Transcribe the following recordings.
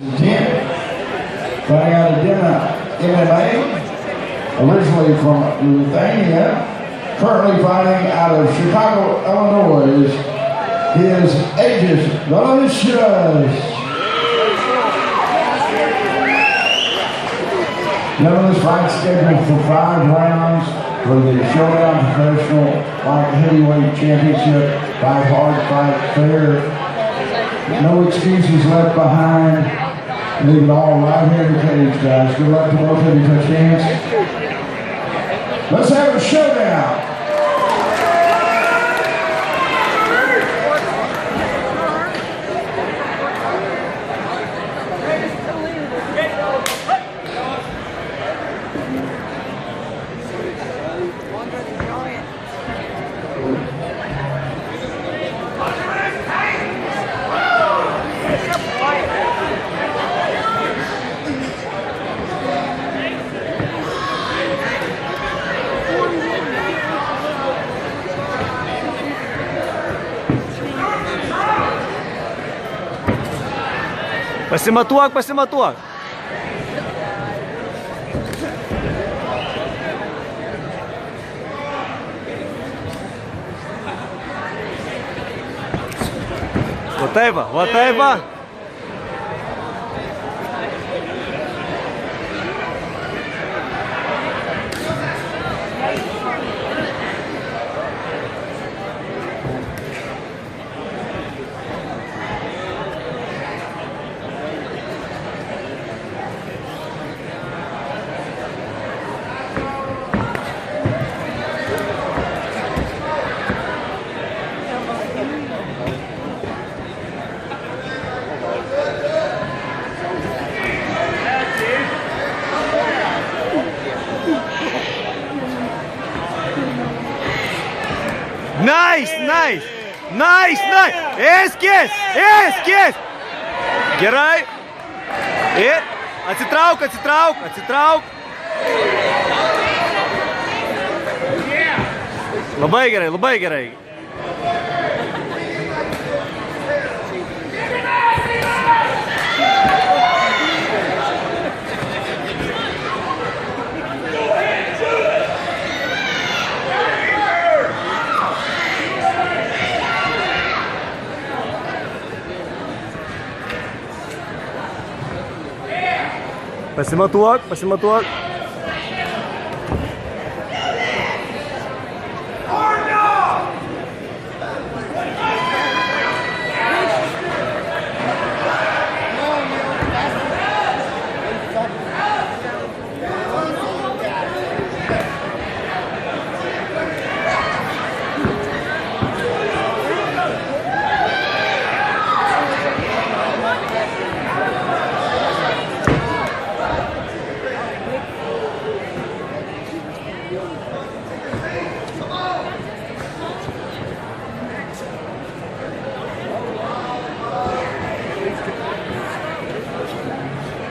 10, fighting out of MMA, originally from Lithuania, currently fighting out of Chicago, Illinois, is Aegis Valicious. This fight scheduled for 5 rounds for the Showdown Professional Light Heavyweight Championship. 5 hard fight fair. No excuses left behind. Leave it all right here in the cage, guys. Good luck to both of you, touch hands. Let's have a showdown. Pasimatuok, pasimatuok. Va taip va, va taip va. Nice, nice, nice, nice. Eskis. Gerai. Ir atsitrauk. Labai gerai.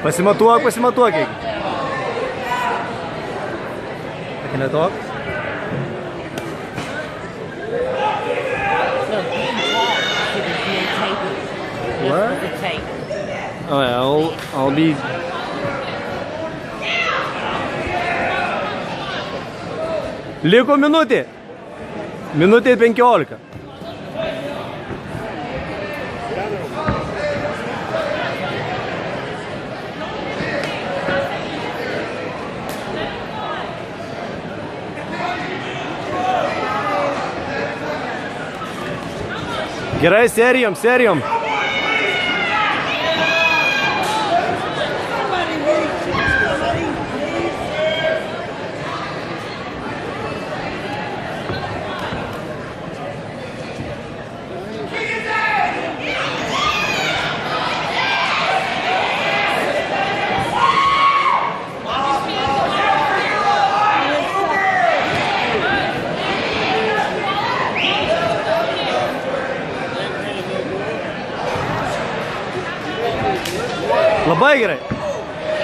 Pasimatuok. Pasimatuok. Can I talk? What? Oh yeah, I'll be. Liko minutė 15. Gerai, serijom.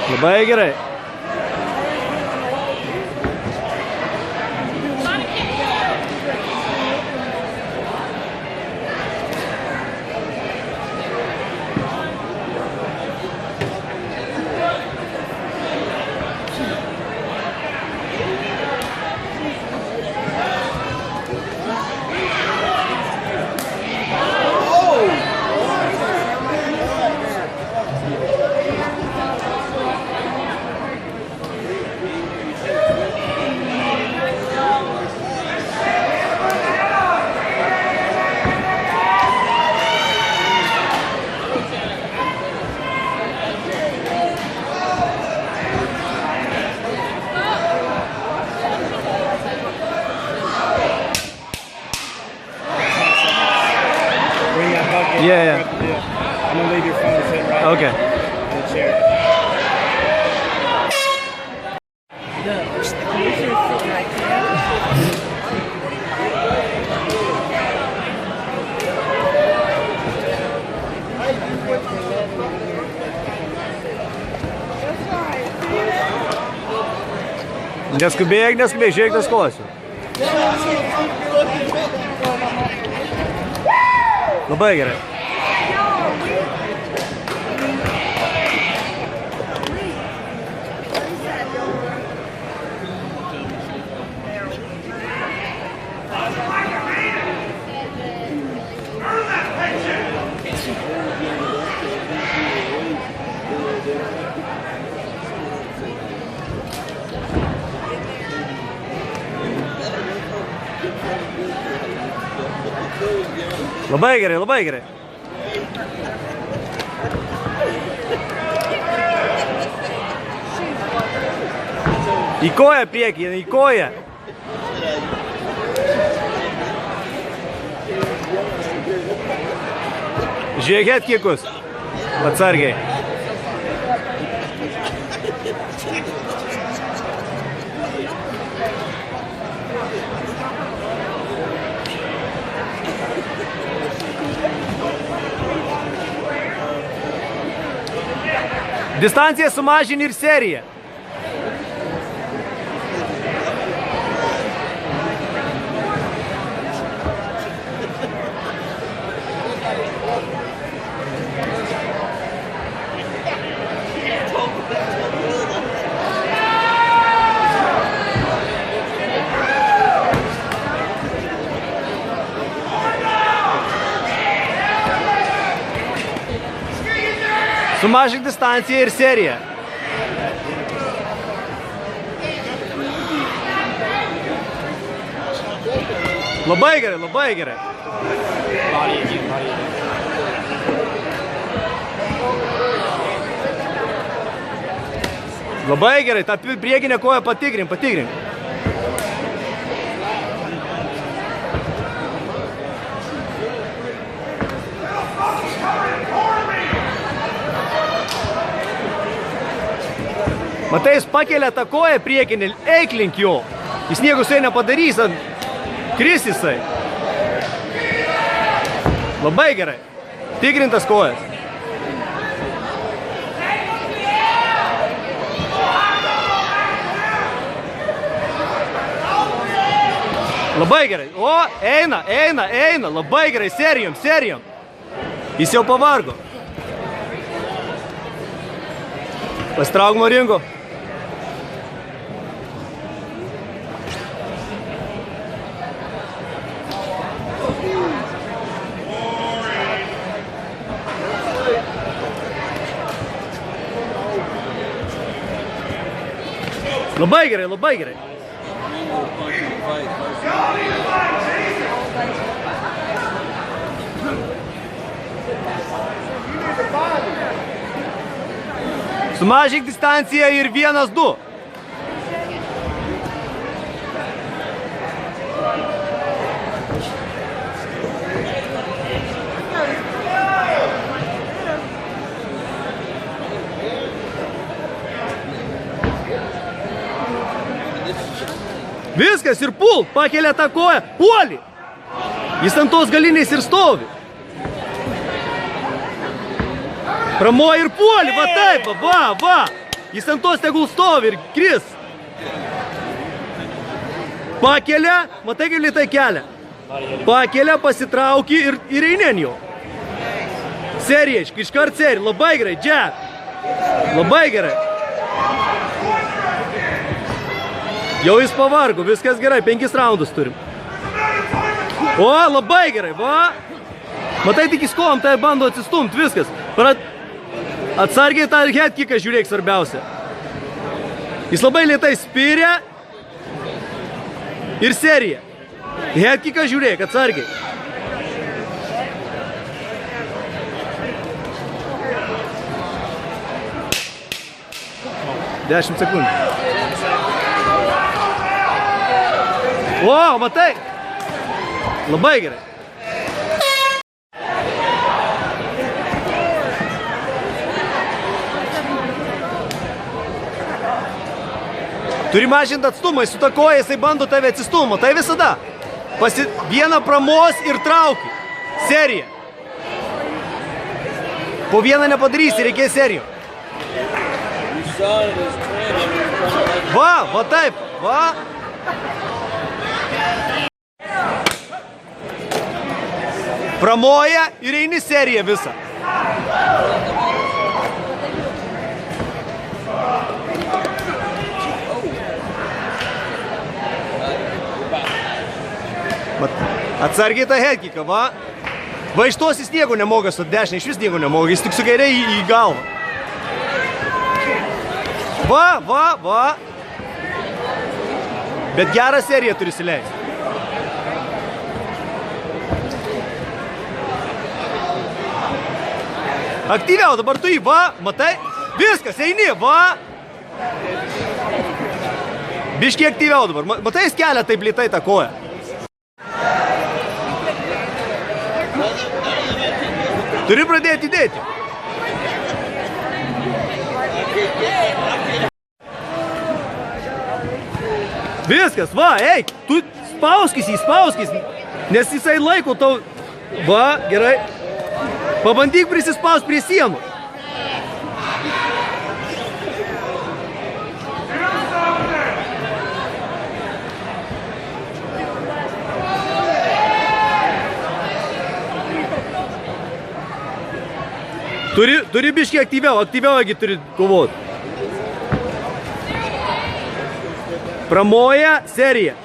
Labai gerai. Neskubėk, žiūrėk tas kojas. Labai gerai. Labai gerai, labai gerai. Į koją priekį, į koją. Žiūrėk headkickus. Atsargiai. Distanciją sumažini ir seriją. Sumažink distanciją ir seriją. Labai gerai, labai gerai. Labai gerai, tą priekinę koją patikrink, patikrink. Matai, jis pakelia tą koją priekinį, eik link jo. Jis nieko su jai nepadarys, kris jisai. Labai gerai. Tikrintas kojas. Labai gerai. O, eina, eina, eina. Labai gerai, serijom, serijom. Jis jau pavargo. Pasitrauk nuo ringo. Labai gerai, labai gerai. Sumažink distanciją ir 1-2. Viskas ir pul, pakelia tą koją, puoli. Jis ant tos galinės ir stovi. Pramoja ir puoli, va taip, va, va. Jis ant tos tegul stovi ir kris. Pakelia, matai kaip lėtai kelia. Pakelia, pasitrauki ir eini ant jo. Serija, iškart serija, labai gerai, jab. Labai gerai. Jau jis pavargo, viskas gerai, 5 raundus turim. O, labai gerai, va. Matai, tik įskolom, tai bando atsistumt, viskas. Atsargiai tą headkicką žiūrėk svarbiausia. Jis labai lėtai spiria ir serija. Headkicką žiūrėk, atsargiai. Dešimt sekundžių. O, matai? Labai gerai. Turi mažinti atstumą, jis su ta koja, jisai bando tave atsistumą, tai visada. Vieną pramos ir trauki. Serija. Po vieną nepadarysi, reikės serijų. Va taip, va. Pramoja ir eini seriją visą. Atsargiai tą headkicką, va. Va iš tos jis nieko nemoga su dešinė, iš vis nieko nemoga, jis tik su kairė į galvą. Va. Bet gerą seriją turi įsileisti. Aktyviau, dabar tu va, matai? Viskas, eini, va. Biškiai aktyviau dabar, matai, jis kelia taip lėtai tą koją. Turi pradėti dėti. Viskas, va, eik, tu spauskis, nes jisai laiko tau. Va, gerai. Pabandyk prisispaust prie sienų. Turi biškiai aktyviau turi kovoti. Pramoja, serija.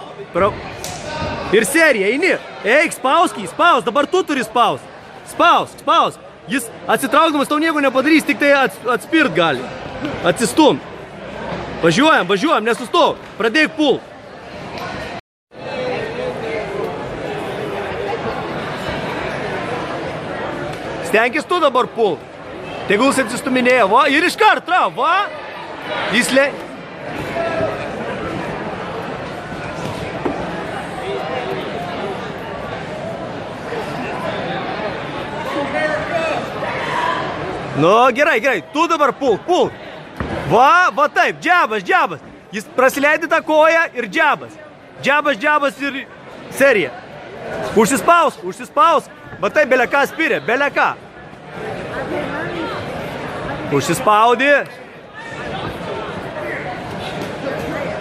Ir serija, eini. Eik, spausk, dabar tu turi spaust. Spausk. Jis atsitraukdamas tau nieko nepadarys, tik tai atspirt gali. Atsistum. Važiuojam, nesustok. Pradėk pult. Stenkis tu dabar pult. Tegul jis atsistuminėja, va, ir iškart trau, va. Jis Nu, gerai, tu dabar pulk. Va taip, džabas. Jis prasileidė tą koją ir džabas. Džabas ir serija. Užsispaus. Va taip, beleką spyrė, beleką. Užsispaudi.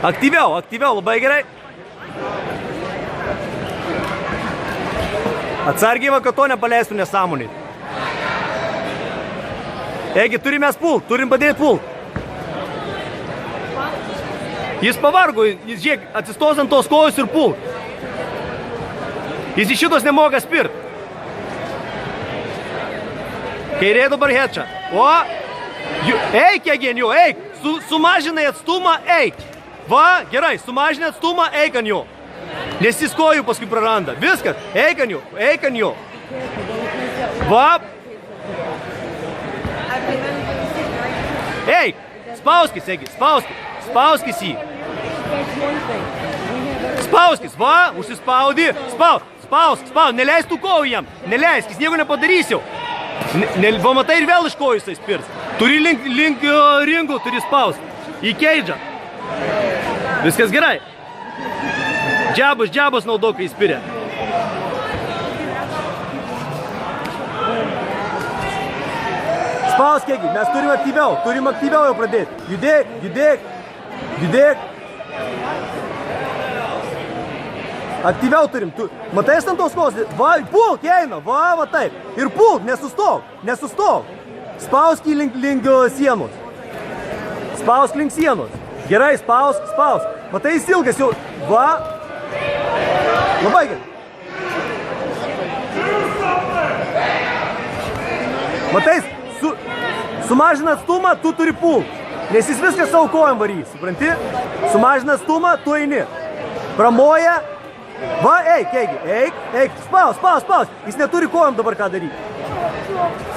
Aktyviau, labai gerai. Atsargiai, kad to nepaleistų nesąmonį. Egi, turim padėti pult. Jis pavargo, jis žiūrėk, atsistos ant tos kojos ir pult. Jis iš šitos nemoga spirt. Kairė dabar headshot. O, eik, Eugenijau, eik. Sumažinai atstumą, eik. Va, gerai, sumažinai atstumą, eik ant jo. Nes jis kojų paskui praranda. Viskas, eik ant jo. Va. Eik, spauskis jį. Spauskis, va, užsispaudi. Spausk, neleis tų kojų jam. Neleis, jis nieko nepadarys jau. Va, matai ir vėl iš kojų jisai spirs. Turi link ringų, turi spaust. Į keidžą. Viskas gerai. Džabas naudok, kai spiria. Spausk, Egi, mes turim aktyviau jau pradėti. Judėk. Aktyviau turim. Matai ant tos kos? Va, pulk, eina, va taip. Ir pulk, nesustok. Spausk link sienos. Spausk link sienos. Gerai, spausk. Matai, jis ilgas jau. Va. Labai gerai. Matai, sumažina atstumą, tu turi pult. Nes jis viską savo kojom varys, supranti? Sumažina atstumą, tu eini. Pramoja. Va, eik. Spaus. Jis neturi kojom dabar ką daryti.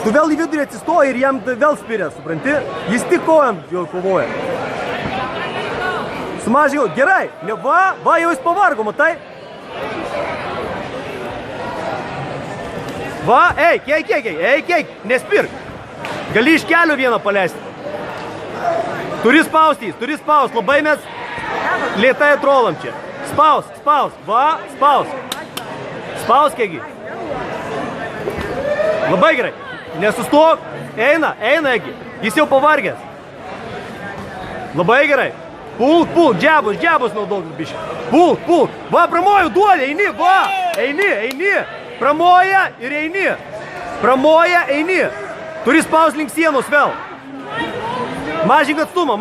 Tu vėl į vidurį atsistoji ir jam vėl spiria, supranti? Jis tik kojom jau kovoja. Sumažinau, gerai. Va, jau jis pavargo, matai? Va, eik, nespirk. Gali iš kelio vieną paleisti. Turi spaust, labai mes Lėtai atrolam čia. Spaus, spaus, va, spaus. Spaus, Egi. Labai gerai. Nesustok. Eina, eina, Egi. Jis jau pavargęs. Labai gerai. Pulk, pulk, džebus naudok biškai. Pulk, pulk. Va, pramoju, duolė, eini, va. Eini. Pramoja ir eini. Pramoja, eini. Turi spaus link sienos vėl. Mažink atstumą.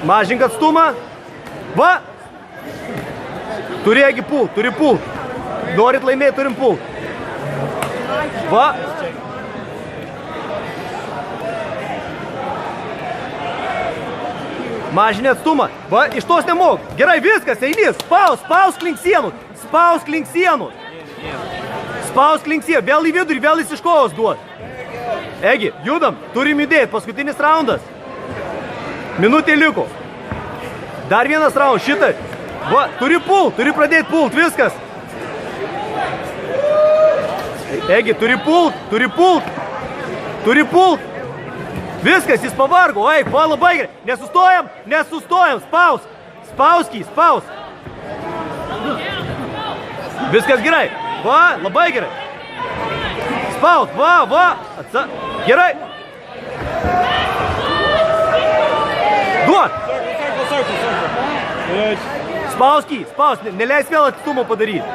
Mažink atstumą. Va. Turi, Egi, pulk, turi pulk. Norit laimėti, turim pulk. Va. Mažinė atstumą. Va, iš tos nemok. Gerai, viskas, eini. Spaus link sienų. Spaus link sienų. Vėl į vidurį, vėl iš kovos duot. Egi, judam. Turim judėti. Paskutinis raundas. Minutė liko. Dar vienas raundas. Šitai. Va, turi pult. Turi pradėti pult. Viskas. Egi, turi pult. Viskas, jis pavargo, eik, va, labai gerai. Nesustojam, spaus. Spaus. Viskas gerai. Va, labai gerai. Spaus, va. Gerai. Duot. Spaus, neleis vėl atstumą padaryti.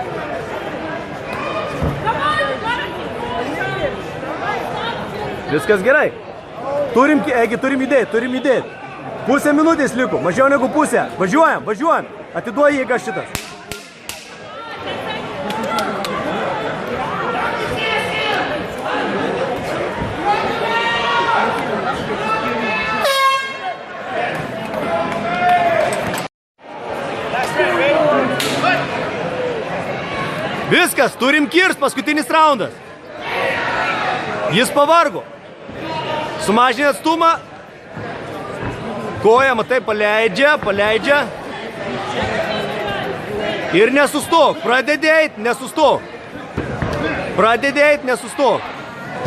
Viskas gerai. Turim judėti. Pusę minutės liko, mažiau negu pusę. Važiuojam. Atiduoji jėga šitas. Viskas, turim kirst, paskutinis raundas. Jis pavargo. Sumažinė atstumą. Koja, matai, paleidžia. Ir nesustok. Pradedėjt, nesustok.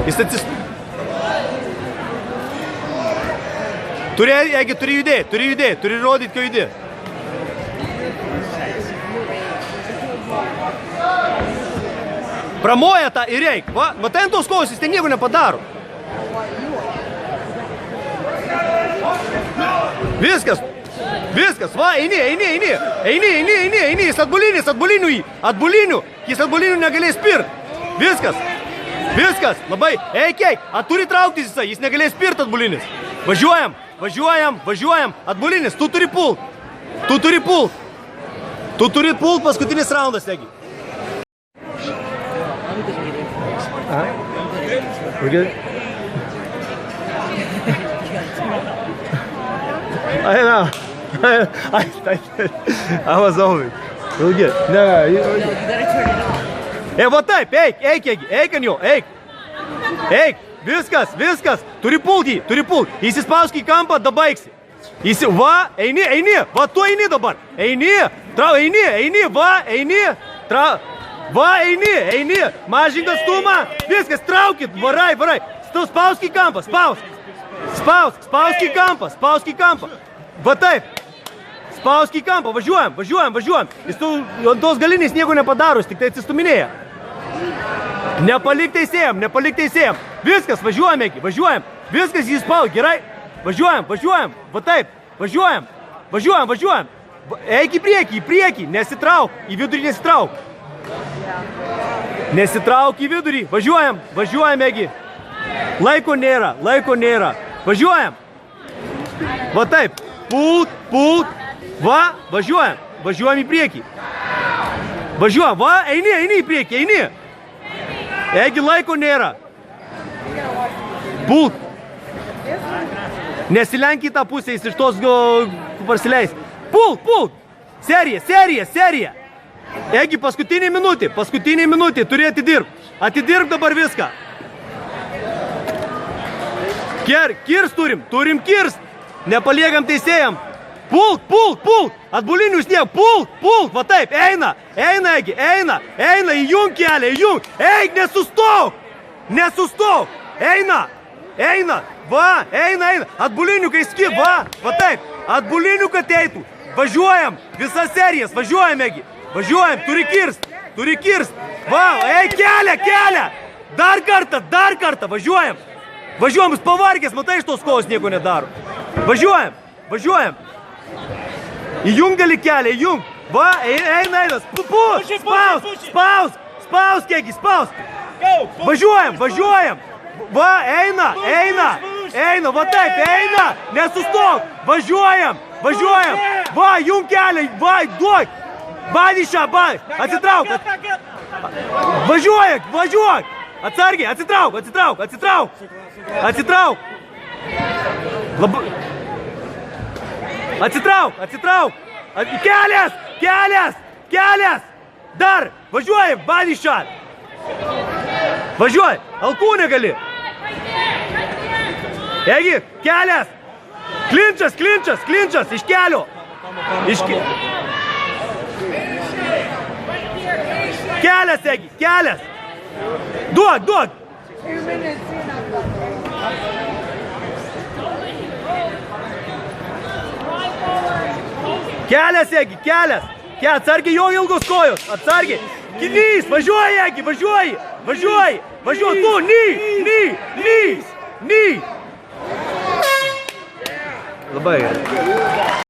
Jis Turi judėti, turi rodyti, ką judėti. Pramoja tą ir reik. Va, matai, ant tos kovos jis ten nieko nepadaro. Viskas, va, eini, jis atbulinių, jis negalės pirt. Viskas, labai, eik, turi trauktis jis negalės pirt atbulinis. Važiuojam, atbulinis, tu turi pult, paskutinis raundas, Egi. I know. I was over it. We'll get. No, you gotta turn it off. Va taip, eik ant jo, eik. Viskas. Turi pult. Įsispausk į kampą, dabaigsi. Va, eini. Va, tu eini dabar. Eini. Mažink atstumą. Viskas, traukit. Varai. Spausk į kampą, spausk į kampą. Va taip. Spausk į kampą, važiuojam. Jis tos galinės nieko nepadaro, jis tik tai atsistuminėja. Nepalik teisėjam. Viskas, važiuojam. Viskas, jis spaus, gerai. Važiuojam. Va taip, važiuojam. Eik į priekį, nesitrauk, į vidurį nesitrauk. Nesitrauk į vidurį, važiuojam, Egi. Laiko nėra. Važiuojam. Va taip. Pult. Va, važiuojam į priekį. Va, eini į priekį, eini. Egi, laiko nėra. Pult. Nesilenk į tą pusę, jis iš tos parsileis. Pult. Serija. Egi, paskutinė minutė, turi atidirb. Atidirb dabar viską. Kirst turim kirst. Nepaliekam teisėjam. Pult. Atbulinių snieg, pult. Va taip, eina, Egi, eina, įjung kelią, įjung. Eik, nesustok. Eina. eina, va, eina, atbulinių kai skip, va taip, atbulinių kad eitų, važiuojam, visas serijas, važiuojam, Egi, važiuojam, turi kirst, va, ei, kelia, dar kartą, važiuojam, jis pavargęs, matai, iš tos kovos nieko nedaro, važiuojam, įjung gali kelią, įjung, va, eina, spaus, Kegi, spaus, važiuojam, va, eina, va taip, eina, nesustok, važiuojam, va, jung kelią, va, duok, Badišą, atsitrauk, važiuok, atsargiai, atsitrauk, atsitrauk, kelias, dar, važiuojam, Badišą, važiuoj, alkūnė gali, Egi, kelias, klinčas, iš kelio, kelias, Egi, duok, kelias, Egi, atsargiai jo ilgos kojos, atsargiai, kinys, važiuoji, Egi, važiuoji, tu, ny, labai gerai.